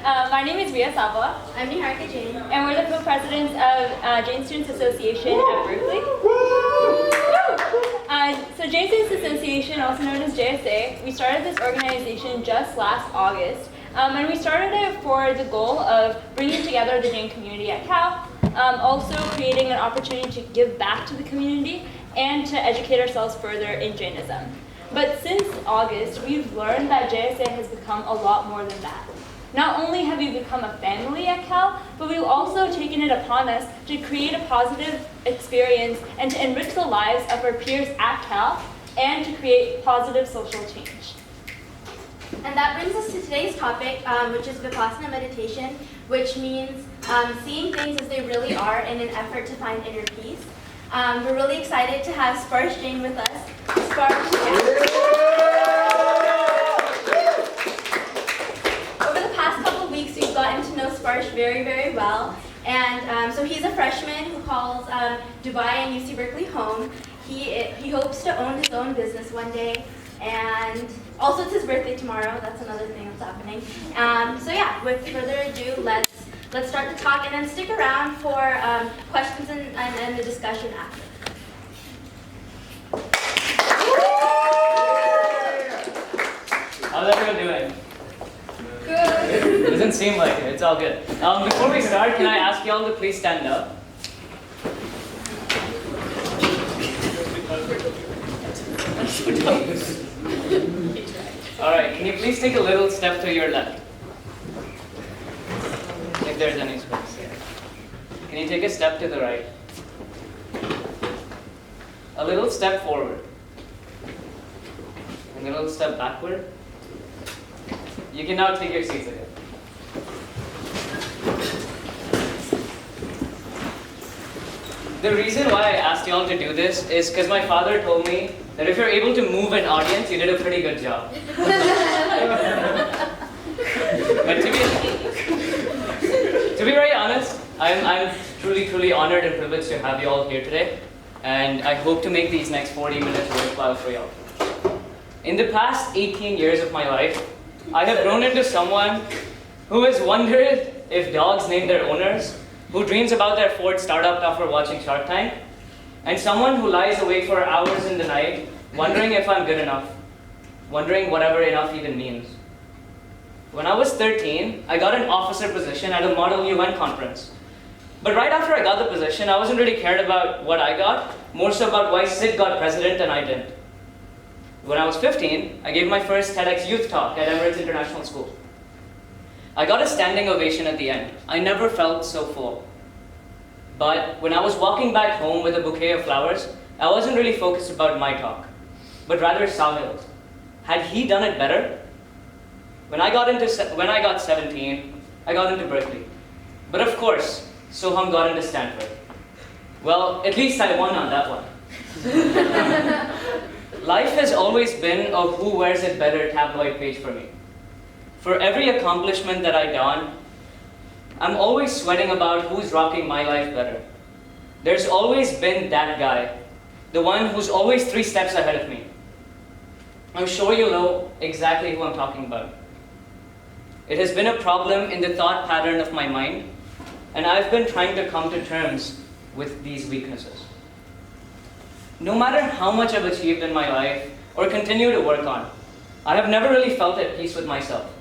My name is Rea Savla. I'm Niharika Jain. And we're the co-presidents of Jain Students Association at Berkeley. So Jain Students Association, also known as JSA, we started this organization just last August. And we started it for the goal of bringing together the Jain community at Cal, also creating an opportunity to give back to the community and to educate ourselves further in Jainism. But since August, we've learned that JSA has become a lot more than that. Not only have we become a family at Cal, but we've also taken it upon us to create a positive experience and to enrich the lives of our peers at Cal and to create positive social change. And that brings us to today's topic, which is Vipassana Meditation, which means seeing things as they really are in an effort to find inner peace. We're really excited to have Sparsh Jain with us. Sparsh Jain. Over the past couple of weeks, we've gotten to know Sparsh very, very well. And so he's a freshman who calls Dubai and UC Berkeley home. He hopes to own his own business one day. And also it's his birthday tomorrow. That's another thing that's happening. So yeah, with further ado, let's start the talk and then stick around for questions and the discussion after. How's everyone doing? Good. It doesn't seem like it. It's all good. Before we start, can I ask you all to please stand up? All right. Can you please take a little step to your left? If there's any space. Can you take a step to the right? A little step forward. And a little step backward. You can now take your seats again. The reason why I asked you all to do this is because my father told me that if you're able to move an audience, you did a pretty good job. But to be very honest, I'm truly honored and privileged to have you all here today. And I hope to make these next 40 minutes worthwhile for you all. In the past 18 years of my life, I have grown into someone who has wondered if dogs name their owners, who dreams about their Ford startup after watching Shark Tank, and someone who lies awake for hours in the night, wondering if I'm good enough, wondering whatever enough even means. When I was 13, I got an officer position at a Model UN conference. But right after I got the position, I wasn't really cared about what I got, more so about why Sid got president and I didn't. When I was 15, I gave my first TEDx youth talk at Emirates International School. I got a standing ovation at the end. I never felt so full. But when I was walking back home with a bouquet of flowers, I wasn't really focused about my talk, but rather Sahil's. Had he done it better? When I got 17, I got into Berkeley. But of course, Soham got into Stanford. Well, at least I won on that one. Life has always been a who wears it better tabloid page for me. For every accomplishment that I don, I'm always sweating about who's rocking my life better. There's always been that guy, the one who's always 3 steps ahead of me. I'm sure you know exactly who I'm talking about. It has been a problem in the thought pattern of my mind, and I've been trying to come to terms with these weaknesses. No matter how much I've achieved in my life or continue to work on, I have never really felt at peace with myself.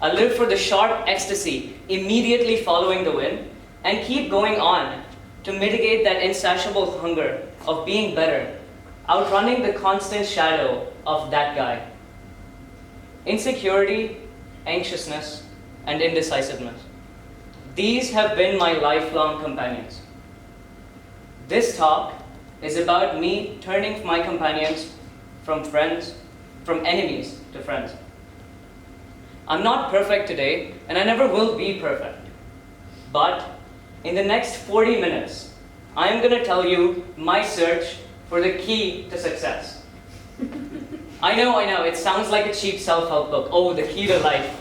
I live for the sharp ecstasy immediately following the win and keep going on to mitigate that insatiable hunger of being better, outrunning the constant shadow of that guy. Insecurity, anxiousness, and indecisiveness. These have been my lifelong companions. This talk is about me turning my companions from enemies to friends. I'm not perfect today, and I never will be perfect. But in the next 40 minutes, I'm going to tell you my search for the key to success. I know, it sounds like a cheap self-help book. Oh, the key to life.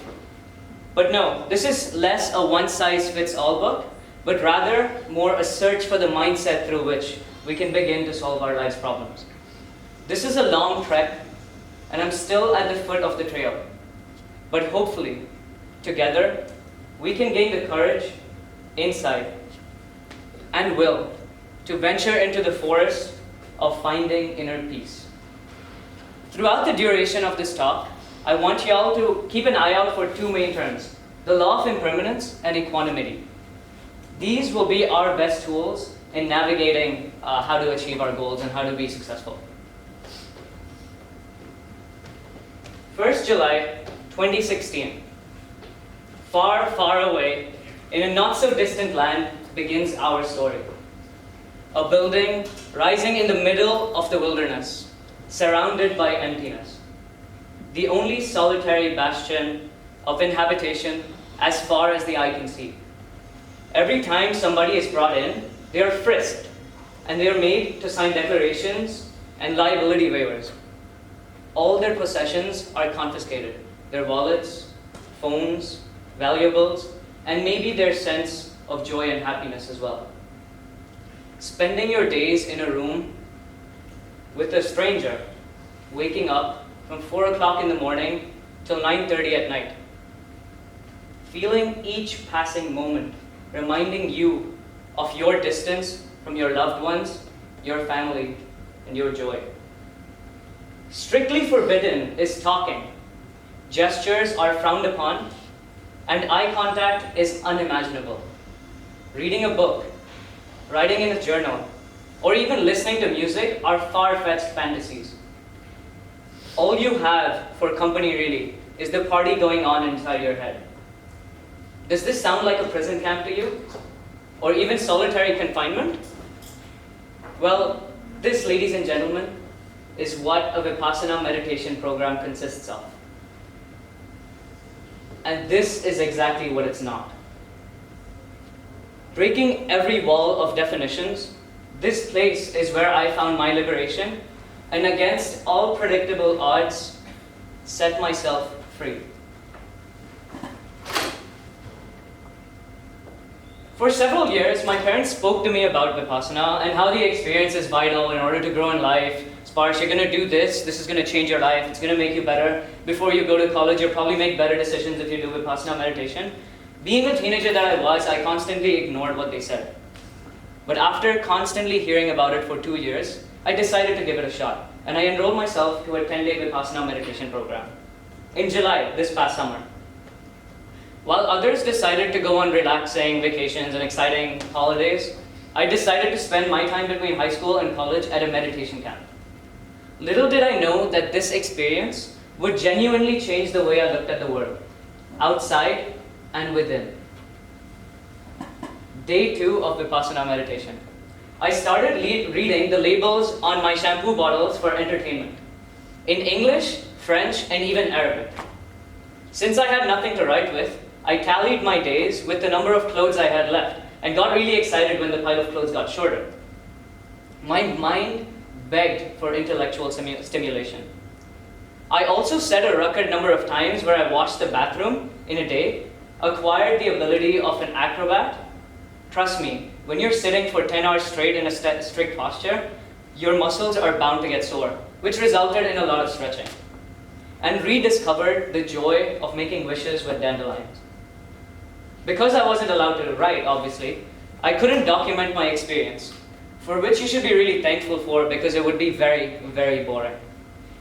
But no, this is less a one-size-fits-all book, but rather more a search for the mindset through which we can begin to solve our life's problems. This is a long trek, and I'm still at the foot of the trail. But hopefully, together, we can gain the courage, insight, and will to venture into the forest of finding inner peace. Throughout the duration of this talk, I want you all to keep an eye out for two main terms: the law of impermanence and equanimity. These will be our best tools in navigating how to achieve our goals and how to be successful. 1st July 2016. Far, far away, in a not so distant land, begins our story. A building rising in the middle of the wilderness, surrounded by emptiness. The only solitary bastion of inhabitation as far as the eye can see. Every time somebody is brought in, they are frisked, and they are made to sign declarations and liability waivers. All their possessions are confiscated: their wallets, phones, valuables, and maybe their sense of joy and happiness as well. Spending your days in a room with a stranger, waking up from 4 o'clock in the morning till 9:30 at night. Feeling each passing moment, reminding you of your distance from your loved ones, your family, and your joy. Strictly forbidden is talking. Gestures are frowned upon, and eye contact is unimaginable. Reading a book, writing in a journal, or even listening to music are far-fetched fantasies. All you have for company really is the party going on inside your head. Does this sound like a prison camp to you? Or even solitary confinement? Well, this, ladies and gentlemen, is what a Vipassana meditation program consists of. And this is exactly what it's not. Breaking every wall of definitions, this place is where I found my liberation, and against all predictable odds, set myself free. For several years, my parents spoke to me about Vipassana and how the experience is vital in order to grow in life. Sparsh, you're going to do this is going to change your life, it's going to make you better. Before you go to college, you'll probably make better decisions if you do Vipassana meditation. Being a teenager that I was, I constantly ignored what they said. But after constantly hearing about it for 2 years, I decided to give it a shot. And I enrolled myself to a 10-day Vipassana meditation program in July, this past summer. While others decided to go on relaxing vacations and exciting holidays, I decided to spend my time between high school and college at a meditation camp. Little did I know that this experience would genuinely change the way I looked at the world, outside and within. Day 2 of Vipassana meditation. I started reading the labels on my shampoo bottles for entertainment, in English, French, and even Arabic. Since I had nothing to write with, I tallied my days with the number of clothes I had left and got really excited when the pile of clothes got shorter. My mind begged for intellectual stimulation. I also set a record number of times where I washed the bathroom in a day, acquired the ability of an acrobat. Trust me, when you're sitting for 10 hours straight in a strict posture, your muscles are bound to get sore, which resulted in a lot of stretching. And rediscovered the joy of making wishes with dandelions. Because I wasn't allowed to write, obviously, I couldn't document my experience, for which you should be really thankful for because it would be very, very boring.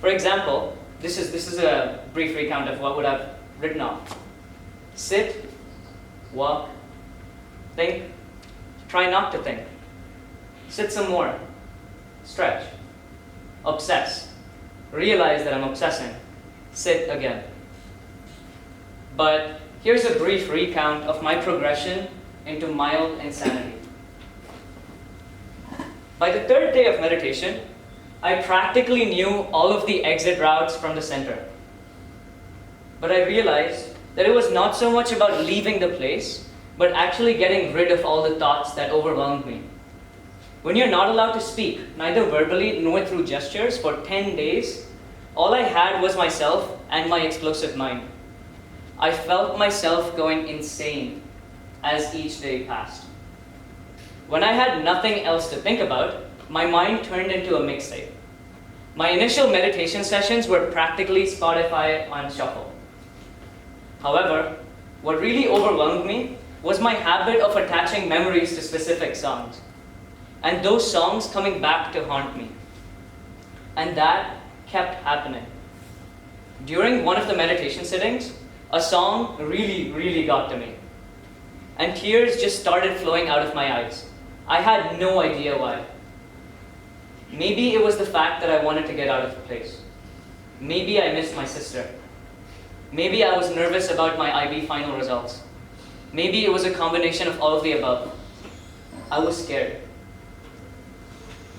For example, this is a brief recount of what would have written off. Sit, walk, think, try not to think. Sit some more, stretch, obsess, realize that I'm obsessing, sit again. But here's a brief recount of my progression into mild insanity. By the 3rd day of meditation, I practically knew all of the exit routes from the center. But I realized that it was not so much about leaving the place, but actually getting rid of all the thoughts that overwhelmed me. When you're not allowed to speak, neither verbally nor through gestures, for 10 days, all I had was myself and my explosive mind. I felt myself going insane as each day passed. When I had nothing else to think about, my mind turned into a mixtape. My initial meditation sessions were practically Spotify on shuffle. However, what really overwhelmed me was my habit of attaching memories to specific songs, and those songs coming back to haunt me. And that kept happening. During one of the meditation sittings, a song really got to me, and tears just started flowing out of my eyes. I had no idea why. Maybe it was the fact that I wanted to get out of the place. Maybe I missed my sister. Maybe I was nervous about my IB final results. Maybe it was a combination of all of the above. I was scared.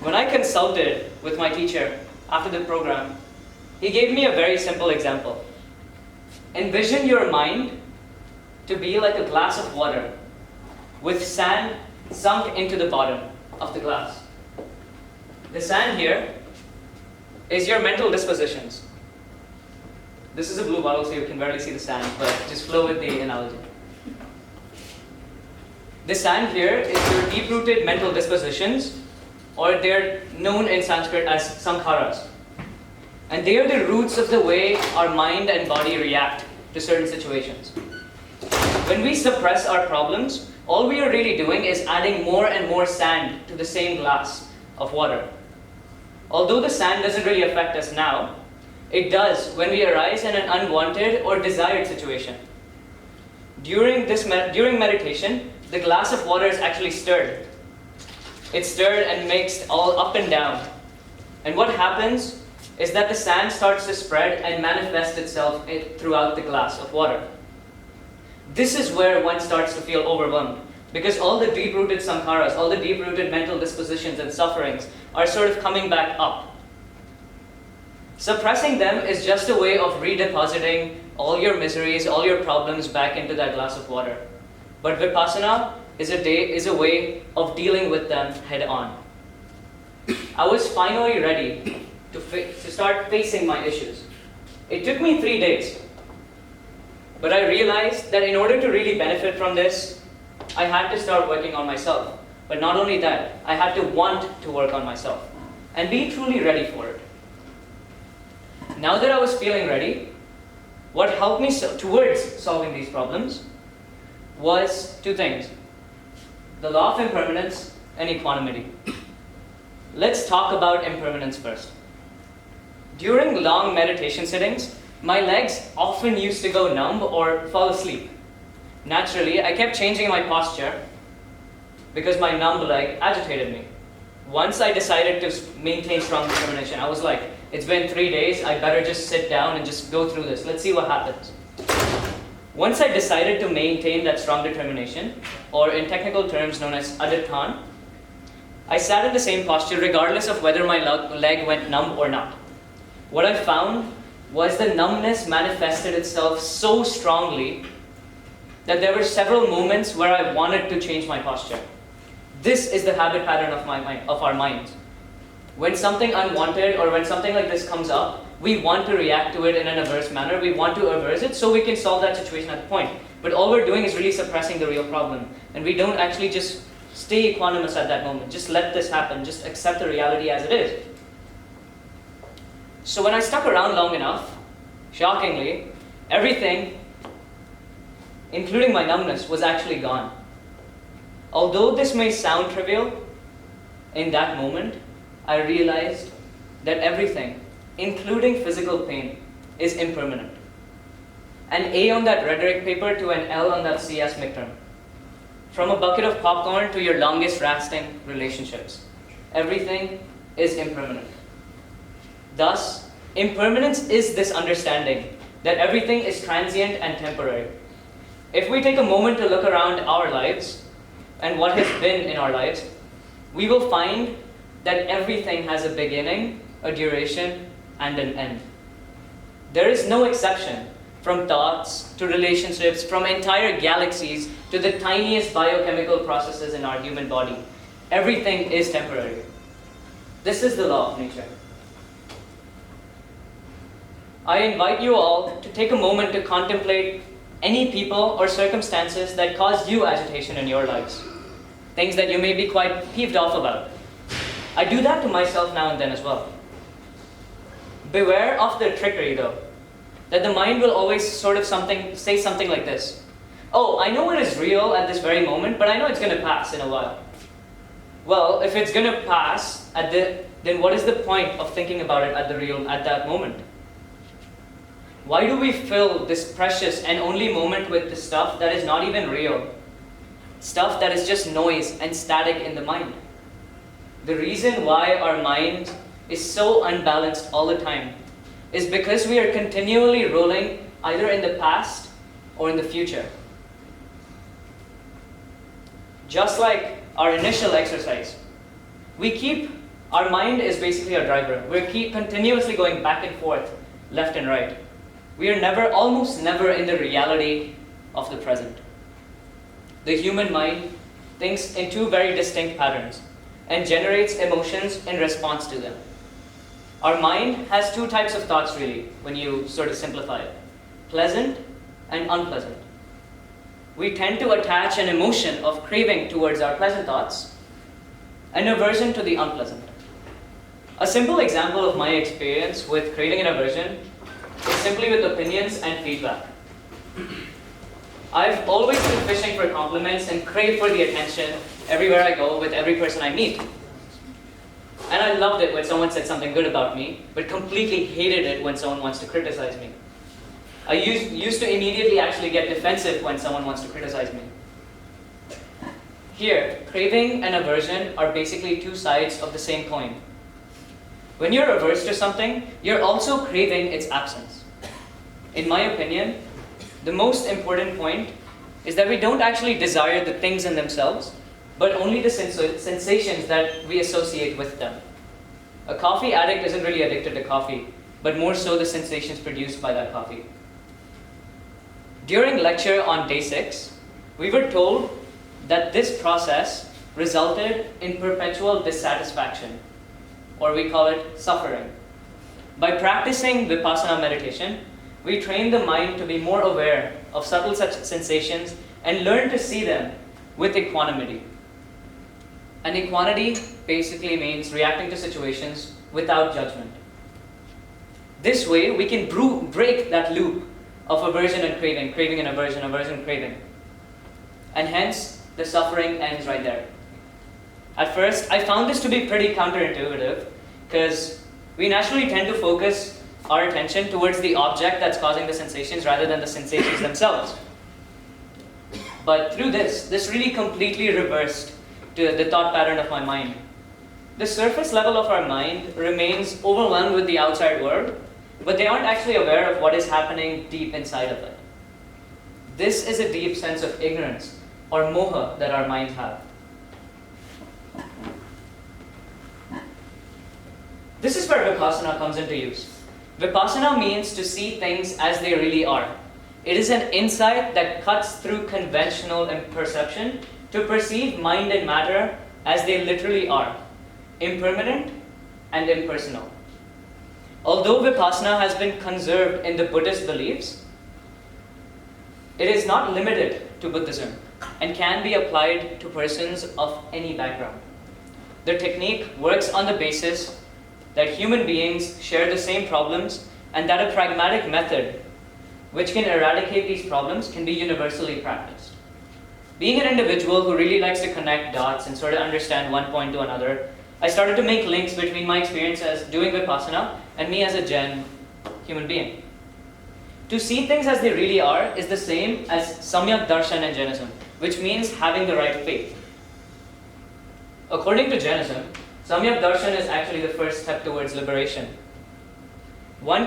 When I consulted with my teacher after the program, he gave me a very simple example. Envision your mind to be like a glass of water with sand sunk into the bottom of the glass. The sand here is your mental dispositions. This is a blue bottle, so you can barely see the sand, but just flow with the analogy. The sand here is your deep-rooted mental dispositions, or they're known in Sanskrit as sankharas. And they are the roots of the way our mind and body react to certain situations. When we suppress our problems, all we are really doing is adding more and more sand to the same glass of water. Although the sand doesn't really affect us now, it does when we arise in an unwanted or desired situation. During meditation, the glass of water is actually stirred. It's stirred and mixed all up and down. And what happens is that the sand starts to spread and manifest itself throughout the glass of water. This is where one starts to feel overwhelmed, because all the deep-rooted sankharas, all the deep-rooted mental dispositions and sufferings are sort of coming back up. Suppressing them is just a way of redepositing all your miseries, all your problems back into that glass of water. But Vipassana is a way of dealing with them head on. I was finally ready to start facing my issues. It took me 3 days. But I realized that in order to really benefit from this, I had to start working on myself. But not only that, I had to want to work on myself and be truly ready for it. Now that I was feeling ready, what helped me towards solving these problems was 2 things: the law of impermanence and equanimity. Let's talk about impermanence first. During long meditation sittings, my legs often used to go numb or fall asleep. Naturally, I kept changing my posture because my numb leg agitated me. Once I decided to maintain strong determination, I was like, it's been 3 days, I better just sit down and just go through this. Let's see what happens. Once I decided to maintain that strong determination, or in technical terms known as adithan, I sat in the same posture regardless of whether my leg went numb or not. What I found was the numbness manifested itself so strongly that there were several moments where I wanted to change my posture. This is the habit pattern of our minds. When something unwanted or when something like this comes up, we want to react to it in an averse manner. We want to averse it so we can solve that situation at the point. But all we're doing is really suppressing the real problem. And we don't actually just stay equanimous at that moment. Just let this happen. Just accept the reality as it is. So when I stuck around long enough, shockingly, everything, including my numbness, was actually gone. Although this may sound trivial, in that moment, I realized that everything, including physical pain, is impermanent. An A on that rhetoric paper to an L on that CS midterm. From a bucket of popcorn to your longest lasting relationships. Everything is impermanent. Thus, impermanence is this understanding that everything is transient and temporary. If we take a moment to look around our lives and what has been in our lives, we will find that everything has a beginning, a duration, and an end. There is no exception, from thoughts to relationships, from entire galaxies to the tiniest biochemical processes in our human body. Everything is temporary. This is the law of nature. I invite you all to take a moment to contemplate any people or circumstances that caused you agitation in your lives. Things that you may be quite peeved off about. I do that to myself now and then as well. Beware of the trickery though, that the mind will always sort of say something like this. oh, I know it is real at this very moment, but I know it's going to pass in a while. Well, if it's going to pass, then what is the point of thinking about it at that moment? Why do we fill this precious and only moment with the stuff that is not even real? Stuff that is just noise and static in the mind. The reason why our mind is so unbalanced all the time is because we are continually rolling either in the past or in the future. Just like our initial exercise, our mind is basically our driver. We keep continuously going back and forth, left and right. We are almost never in the reality of the present. The human mind thinks in two very distinct patterns and generates emotions in response to them. Our mind has two types of thoughts really, when you sort of simplify it. Pleasant and unpleasant. We tend to attach an emotion of craving towards our pleasant thoughts and aversion to the unpleasant. A simple example of my experience with craving and aversion is simply with opinions and feedback. I've always been fishing for compliments and crave for the attention everywhere I go with every person I meet. And I loved it when someone said something good about me, but completely hated it when someone wants to criticize me. I used to immediately actually get defensive when someone wants to criticize me. Here, craving and aversion are basically two sides of the same coin. When you're averse to something, you're also craving its absence. In my opinion, the most important point is that we don't actually desire the things in themselves, but only the sensations that we associate with them. A coffee addict isn't really addicted to coffee, but more so the sensations produced by that coffee. During lecture on day 6, we were told that this process resulted in perpetual dissatisfaction, or we call it suffering. By practicing Vipassana meditation, we train the mind to be more aware of subtle such sensations and learn to see them with equanimity. And equanimity basically means reacting to situations without judgment. This way, we can break that loop of aversion and craving, craving and aversion, aversion, craving. And hence, the suffering ends right there. At first, I found this to be pretty counterintuitive because we naturally tend to focus our attention towards the object that's causing the sensations rather than the sensations themselves. But through this really completely reversed the thought pattern of my mind. The surface level of our mind remains overwhelmed with the outside world, but they aren't actually aware of what is happening deep inside of it. This is a deep sense of ignorance or moha that our minds have. This is where Vipassana comes into use. Vipassana means to see things as they really are. It is an insight that cuts through conventional perception to perceive mind and matter as they literally are, impermanent and impersonal. Although Vipassana has been conserved in the Buddhist beliefs, it is not limited to Buddhism and can be applied to persons of any background. The technique works on the basis that human beings share the same problems and that a pragmatic method which can eradicate these problems can be universally practiced. Being an individual who really likes to connect dots and sort of understand one point to another, I started to make links between my experience as doing Vipassana and me as a Jain human being. To see things as they really are is the same as Samyak Darshan in Jainism, which means having the right faith. According to Jainism, Samyak Darshan is actually the first step towards liberation. One